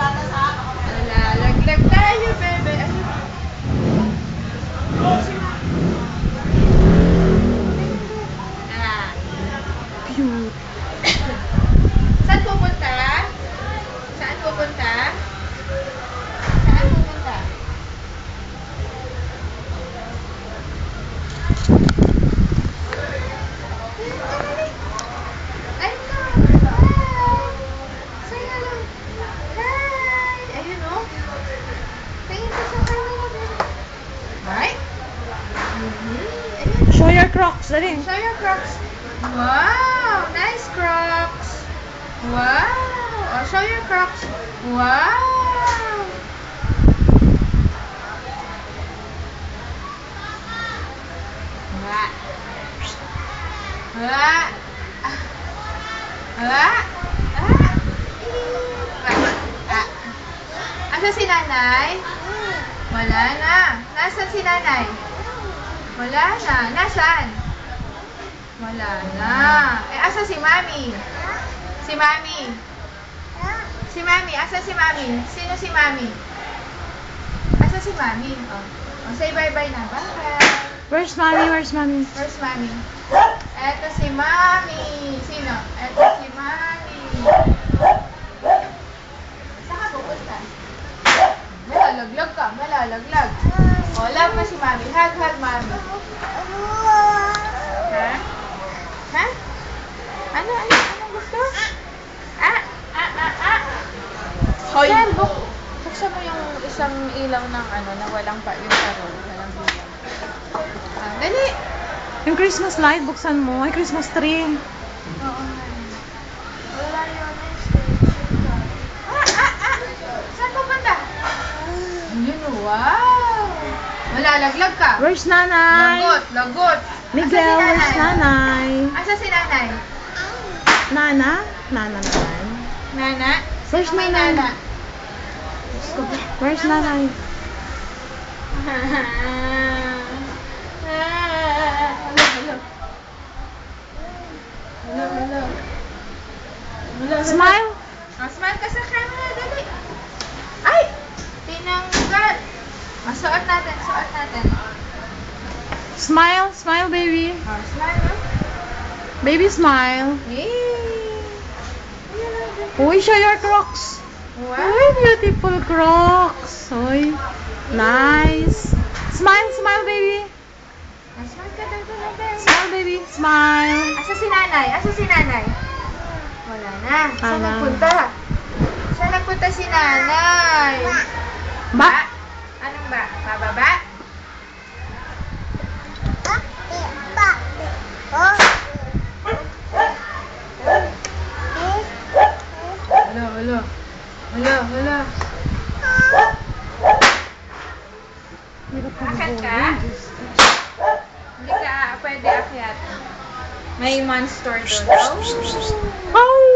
Lalaglag tayo, bebe. Cute. Saan pupunta? Saan pupunta? Saan pupunta? Ay, no. Hi. Say hello. Hi. Ayun, no? Tingin ka sa camera, baby. Right? Ayun. Show your Crocs, dali. Show your Crocs. Wow! Nice Crocs. Wow! Oh, show your Crocs. Wow! Ah! Ah! Ah! Asa si nanay? Wala na. Nasaan si nanay? Wala na. Nasaan? Wala na. Eh, asa si mami? Si mami? Si mami. Asa si mami? Sino si mami? Asa si mami? Oh, say bye-bye na. Bye-bye. Where's mommy? Where's mommy? Where's mami? Eto si mami. Sino? Eto si mami. Saan ka pupunta? Malalaglag ka. Malalaglag. O, love mo si mami. Hug, hug mami. Ha? Ha? Ano? Anong gusto? Hoy! Yan, buksan mo yung isang ilaw ng na walang pa, yung parol, walang ilaw. Dali! Yung Christmas light, buksan mo. Ay, Christmas tree. Oo nga. Wala yun. Saan pupunta? Yun, wow! Malalaglag ka. Where's nanay? Lagot, lagot. Miguel, where's nanay? Asa si nanay? Nana? Nana naman. Nana? Where's Sino may nanay? nana? Where's nanay? Hello. Smile? Oh, smile ka sa camera, dali. Ay! Tinanggal. Oh, suot natin, suot natin. Smile, smile baby. Oh, smile, no? Baby smile. Yay! Uy, show your Crocs. Wow! Uy, beautiful Crocs. Uy, nice. Smile, smile baby. Oh, smile ka daw, Smile baby, smile. Asa si nanay? Asa si nanay? Wala na. Saan Wala. nagpunta? Saan nagpunta si nanay? Ba? Anong ba? Bababa? Hello. Akyat ka? Hindi ka pwede akyat. May monster doon. Oh. Oh!